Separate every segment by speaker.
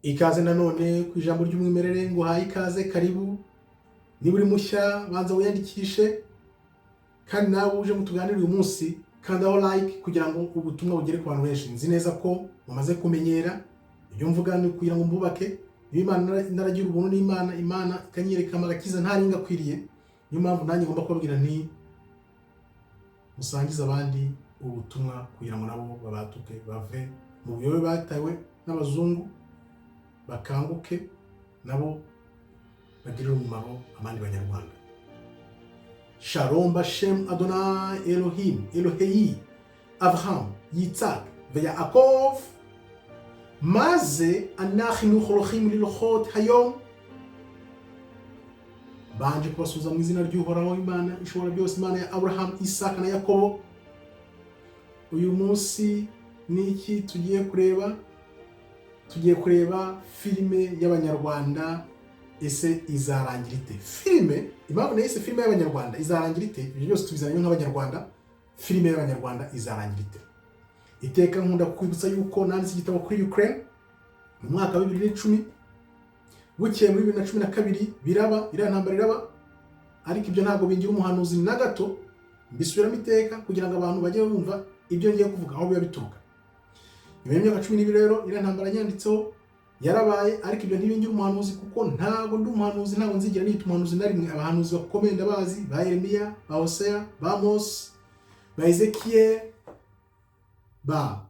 Speaker 1: Ikaze nanone ku ijambo ry'umwimerere ngo haye ikaze karibu. Niba uri mushya banza wiyandikishe, kandi nawe uje mutuganira uyu munsi kandaho like kugira ngo ubutumwa bugere ku bantu benshi. Nzi neza ko mumaze kumenyera ibyo mvuga ni kugira ngo mbubake. Imana naragira ubuntu n'Imana, Imana ikanyereka amagakiza ntari ngakwiriye. Niyo mpamvu nanjye ngomba kubabwira nti musangize abandi ubutumwa kugira ngo nabo babatuke bave mu buyobe batawe n'abazungu, bakanguke nabo bagirira umumaro abandi banyarwanda. Shalom Bashem Adonai Elohim Elohei Avraham Yitzhak Yaakov maze anachnu cholochim lilochot hayom. Banje kubasuza mu izina ry'Uhoraho Imana ishobora byose, Imana ya Abraham, Isaka na Yakobo. Uyu munsi ni iki tugiye kureba? Tugiye kureba filime y'abanyarwanda. Ese izarangira ite? Filime, impamvu nayise filime y'abanyarwanda izarangira ite? Ibyo byose tubizanye nk'abanyarwanda. Filime y'abanyarwanda izarangira ite? Iteka nkunda kukwibutsa yuko nanditse igitabo kuri Ukraine mu mwaka wa 2010, bukeye muri 2012 biraba, iriya ntambara iraba, ariko ibyo ntabwo bingira umuhanuzi na gato. Mbisubiramo iteka kugira ngo abantu bajye bumva ibyo ngiye kuvuga aho biba bituruka. Nyuma y'imyaka 12 rero iriya ntambara yanditseho yarabaye, ariko ibyo ntibingira umuhanuzi kuko ntabwo ndi umuhanuzi, ntabwo nzigira nita umuhanuzi na rimwe. Abahanuzi bakomeye ndabazi, ba Yeremiya, ba Hosea, ba Amos, ba Ezekiel, ba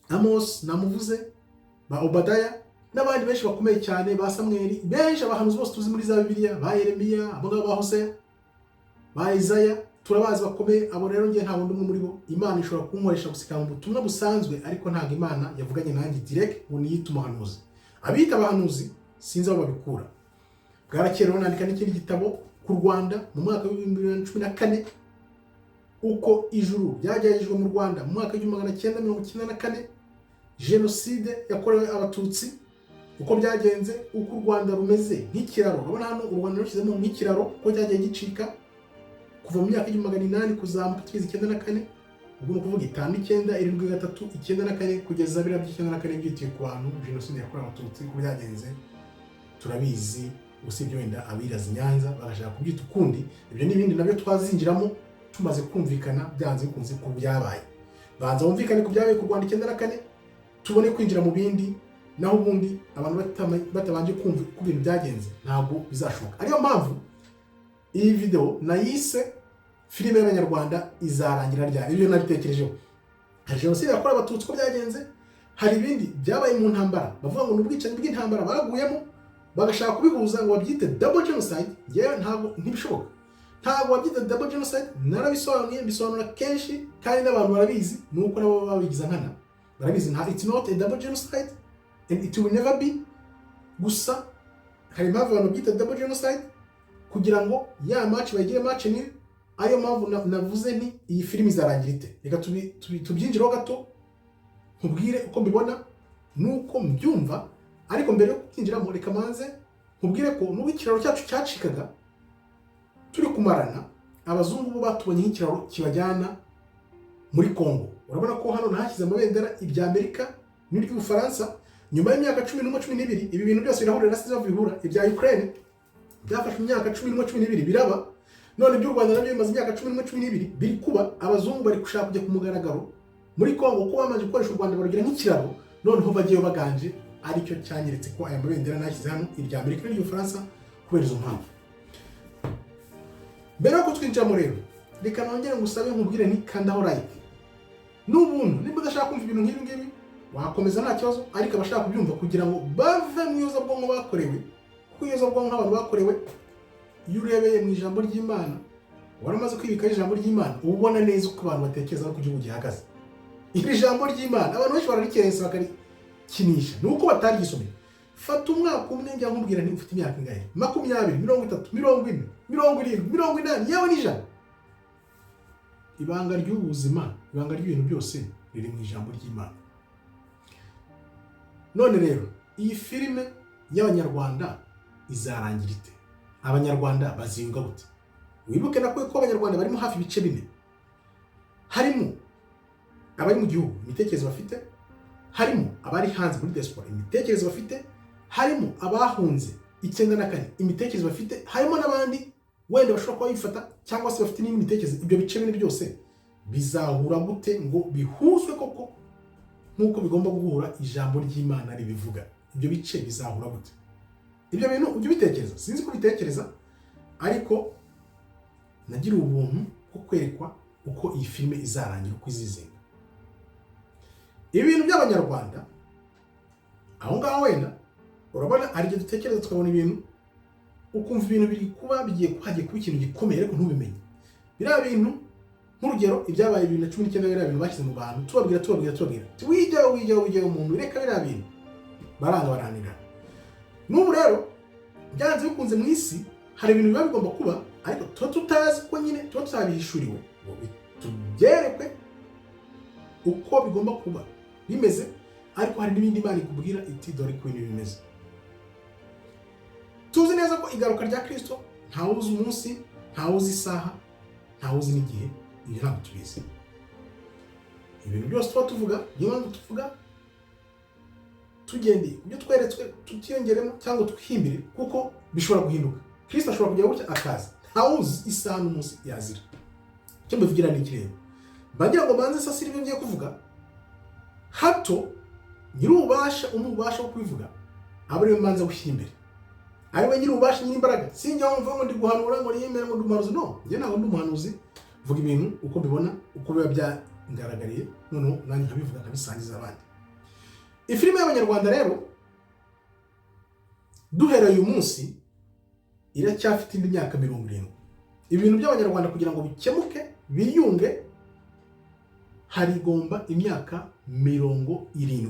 Speaker 1: Amos namuvuze, ba Obadaya n'abandi benshi bakomeye cyane, ba Samuel, benshi abahanuzi bose tuzi muri za Bibiliya, ba Yeremiya, abo ngabo ba Hosea, ba Isaiah, turabazi bakomeye. Abo rero ngiye ntabwo ndumwe muri bo. Imana ishobora kunkoresha gusikana ubutumwa busanzwe, ariko ntabwo Imana yavuganye nanjye direct ngo niyite umuhanuzi. Abita abahanuzi sinzi aho babikura. Bwarakera nandika n'ikindi gitabo ku Rwanda mu mwaka wa 2014, uko ijuru ryajyajijwe mu Rwanda mu mwaka wa 1994, jenoside yakorewe abatutsi, uko byagenze, uko u Rwanda rumeze nk'ikiraro. Urabona hano u Rwanda rushyizemo nk'ikiraro, uko cyagiye gicika kuva mu myaka 1800 kuzamuka tugeze 94, ubwo ni ukuvuga 5, 9, 7, 3, 94 kugeza biriya by'94 byitiye ku bantu jenoside yakorewe abatutsi. Uko byagenze turabizi, usibye wenda abiraza Nyanza barashaka kubyita ukundi. Ibyo n'ibindi nabyo twazinjiramo tumaze kumvikana byanze bikunze ku byabaye. Banza wumvikane ku byabaye ku Rwanda 94, tubone kwinjira mu bindi. Naho ubundi abantu batabanje kumva ku bintu byagenze ntabwo bizashoboka. Ariyo mpamvu iyi video nayise filime y'abanyarwanda izarangira ryari. Ibyo nabitekerejeho. Hari jenoside yakorewe abatutsi ko byagenze, hari ibindi byabaye mu ntambara bavuga ngo n'ubwicanyi bw'intambara baguyemo, bagashaka kubihuza ngo babyite double genocide. Yewe ntabwo ntibishoboka, ntabwo babyite double genocide. Narabisobanuye, mbisobanura kenshi, kandi n'abantu barabizi, nuko nabo babigiza nkana barabizi. It's not a double genocide and it will never be. Gusa hari impamvu abantu byita double genocide, kugira ngo ya match bagire match ni. Ariyo mpamvu navuze nti iyi filime izarangira ite. Reka tubyinjiraho gato nkubwire uko mbibona nuko mbyumva, ariko mbere yo kubyinjiramo reka manze nkubwire ko nubwo ikiraro cyacu cyacikaga turi kumarana, abazungu bo batubonye nk'ikiraro kibajyana muri Congo. Urabona ko hano nahashyize amabendera irya Amerika n'iry'Ubufaransa. Nyuma y'imyaka 11-12 ibi bintu byose birahurira nasize bavihura. Ibya Ukraine byafashe imyaka 11-12 biraba, none iby'u Rwanda nabyo bimaze imyaka 11-12 biri kuba. Abazungu bari gushaka kujya ku mugaragaro muri Congo ko bamaze gukoresha u Rwanda barugira nk'ikiraro, noneho bagiye baganje. Aricyo cyanyeretse ko aya mabendera nashyize hano irya Amerika n'iry'Ubufaransa kubera izo mpamvu. Mbere yo twinjiramo rero, reka nongere ngusabe nkubwire nti kandaho like. N'ubuntu niba udashaka kumva ibintu nk'ibi ngibi wakomeza nta kibazo, ariko abashaka kubyumva kugira ngo bave mu yoza bwonko bakorewe, kuko yoza bwonko abantu bakorewe. Iyo urebeye mu ijambo ry'Imana, waramaze kwibika ijambo ry'Imana, ubona neza uko abantu batekereza ko igihugu gihagaze. Iri jambo ry'Imana abantu benshi bararikensa bakarikinisha, nuko batarigisomeye. Fata umwaka umwe njya nkubwira nti ufite imyaka ingahe, 20, 30, 40, 70, 80, yewe n'ijana. Ibanga ry'ubuzima, ibanga ry'ibintu byose riri mu ijambo ry'Imana. None rero iyi filime y'abanyarwanda izarangira ite? Abanyarwanda bazinga gute? Wibuke nakwe ko abanyarwanda barimo hafi ibice 4. Harimo abari mu gihugu imitekerezo bafite, harimo abari hanze muri diaspora imitekerereze bafite, harimo abahunze 94 imitekerereze bafite, harimo n'abandi wenda bashobora kuba bifata cyangwa se bafite n'indi mitekerereze. Ibyo bice bine byose bizahura gute ngo bihuzwe koko nk'uko bigomba guhura ijambo ry'Imana ribivuga? Ibyo bice bizahura gute? Ibyo bintu ujye bitekereza, sinzi ko bitekereza, ariko nagira ubuntu ko kwerekwa uko iyi filime izarangira, uko izizenga. Ibintu by'Abanyarwanda aho ngaho wenda urabona ari igihe dutekereza tukabona ibintu ukumva ibintu biri kuba bigiye kuhagiye kuba ikintu gikomeye ariko ntubimenye. Biriya bintu nk'urugero ibyabaye 2019 biriya bintu bashyize mu bantu tubabwira wijya umuntu reka biriya bintu baranga baranira. N'ubu rero byanze bikunze mu isi hari ibintu biba bigomba kuba, ariko tuba tutazi ko nyine tuba tutabihishuriwe ngo tubyerekwe uko bigomba kuba bimeze, ariko hari n'ibindi Imana ikubwira iti dore ko ibintu bimeze. Tuzi neza ko igaruka rya Kristo ntawuzi umunsi, ntawuzi isaha, ntawuzi n'igihe, ibyo ntabwo tubizi. Ibintu byose tuba tuvuga niyo mpamvu tuvuga tugendeye ibyo tweretswe, tutiyongeremo cyangwa twihimbire, kuko bishobora guhinduka. Kristo ashobora kujya gutya akaza, ntawuzi isaha n'umunsi yazira. Icyo mbivugira ni ikirere bagira ngo banze sasira ibyo ngiye kuvuga, hato nyir'ububasha umubasha wo kubivuga aba ariwe manza gushyira imbere, ariwe nyir'ububasha nyir'imbaraga. Sinjya wumva ngo ndi guhanura ngo niyemere ngo ndi umuhanuzi, no, njye ntabwo ndi umuhanuzi, vuga ibintu uko mbibona, uko biba byangaragariye, noneho nanjye nkabivuga nkabisangiza abandi. Ifilime y'Abanyarwanda rero duhereye uyu munsi iracyafite indi myaka 70. Ibintu by'Abanyarwanda kugira ngo bikemuke biyunge harigomba imyaka 70,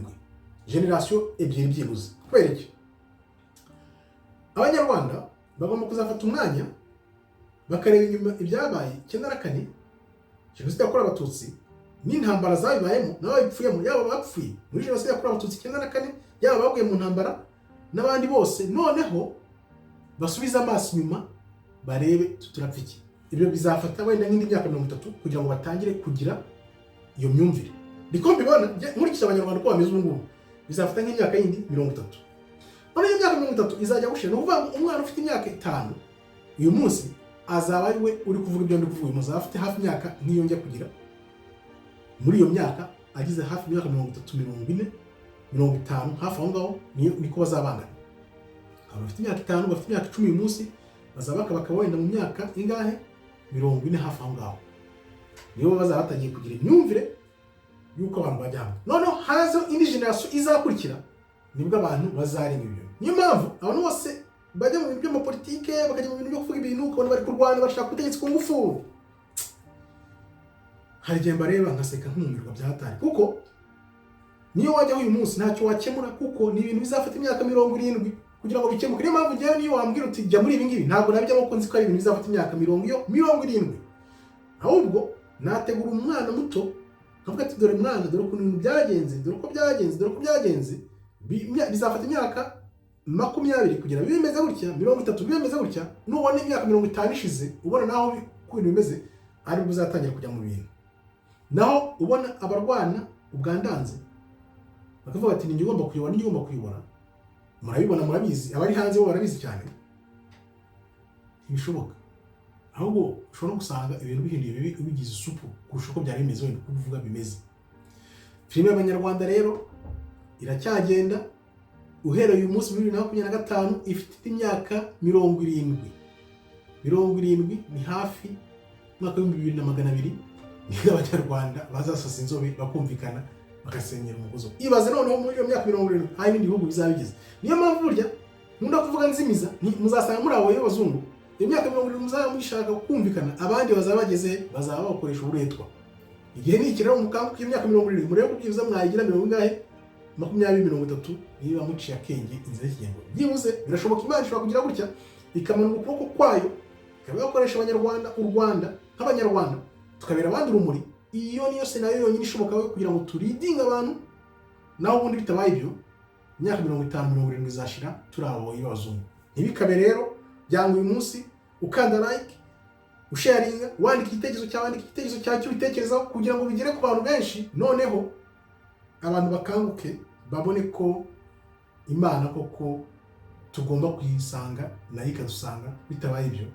Speaker 1: generation ebyiri byibuze. Kubera iki? Abanyarwanda bagomba kuzafata umwanya bakareba inyuma ibyabaye 94 jenoside yakorewe Abatutsi n'intambara zabibayemo n'ababipfuyemo, yaba bapfuye muri jenoside yakorewe Abatutsi 94, yaba baguye mu ntambara n'abandi bose, noneho basubiza amaso inyuma barebe tuturapfa iki. Ibyo bizafata wenda nk'indi myaka 30 kugira ngo batangire kugira iyo myumvire. Niko mbibona nkurikije Abanyarwanda ko bameze ubu ngubu, bizafata nk'imyaka yindi 30. None iyo myaka 30 izajya gushira, no kuvuga umwana ufite imyaka 5 uyu munsi azaba ari we uri kuvuga ibyo ndi kuvuga, muzaba afite hafi imyaka nk'iyo njya kugira. Muri iyo myaka agize hafi imyaka 30, 40, 50, hafi aho ngaho niko bazabangana. Abafite imyaka 5 bafite imyaka 10 uyu munsi bazaba bakaba wenda mu myaka ingahe 40 hafi aho ngaho, nibo bazaba batangiye kugira imyumvire yuko abantu bajya hamwe. Noneho hazo indi generation izakurikira, nibwo abantu bazarenga ibyo. Niyo mpamvu abantu bose bajya mu bintu by'amapolitike, bakajya mu bintu byo kuvuga ibintu, ukabona bari kurwana bashaka gutegeka ku ngufu. Hari igihe mbareba nkaseka nk'umumirwa byahatari, kuko niyo wajya uyu munsi ntacyo wakemura, kuko ni ibintu bizafata imyaka 70 kugira ngo bikemuke. Niyo mpamvu njyewe niyo wambwira uti jya muri ibi ngibi, ntabwo nabijyamo kuko nzi ko ari ibintu bizafata imyaka 70, ahubwo nategura umwana muto nkavuga ati dore mwana, dore ukuntu ibintu byagenze, dore uko byagenze, bizafata imyaka 20 kugira bimeze gutya, 30 bimeze gutya. Nubona imyaka 50 ishize ubona naho ku bintu bimeze, ari buzatangira kujya mu bintu. Naho ubona abarwana ubwandanze bakavuga ati ninjye ugomba kuyobora, murabibona, murabizi, abari hanze bo barabizi cyane. Ibishoboka ahubwo ushobora gusanga ibintu bihinduye bibi bigize isupu kurusha uko byari bimeze wenda kuvuga bimeze. Filime y'Abanyarwanda rero iracyagenda uhereye uyu munsi 2025 ifite imyaka 70. Ni hafi mwaka w'2200 niba Abanyarwanda bazasasa inzobe bakumvikana bagasenyera umugozo. Ibaze noneho muri iyo myaka 70 hari ibindi bihugu bizabigize. Niyo mpamvu burya nkunda kuvuga nzimiza, muzasanga muri abo y'abazungu imyaka 70 muzaba mushaka kumvikana, abandi bazaba bageze bazaba bakoresha uburetwa. Igihe ni ikiraro mukanguka imyaka 70 murebe kubyiza mwayigira 20 30 niba muciye akenge inzira y'ikigendo. Byibuze birashoboka Imana ishobora kugira gutya ikamanuka ukuboko kwayo ikaba yakoresha Abanyarwanda, u Rwanda nk'Abanyarwanda tukabera abandi urumuri. Iyo niyo senario yonyine ishoboka kugira ngo turidinga abantu, naho ubundi bitabaye ibyo imyaka 50-70 izashira turabo y'abazungu. Ntibikabe rero byanga uyu munsi ukanda like, usharinga, wandika igitekerezo cyawe, wandika igitekerezo cyawe cy'ubitekerezaho kugira ngo bigere ku bantu benshi, noneho abantu bakanguke babone ko Imana koko tugomba kuyisanga nayo ikadusanga, bitabaye ibyo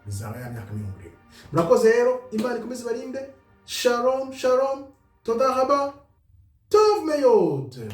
Speaker 1: bizaba ya myaka 70. Murakoze rero, Imana ikomeze barinde. Shalom shalom, toda haba tov meyod.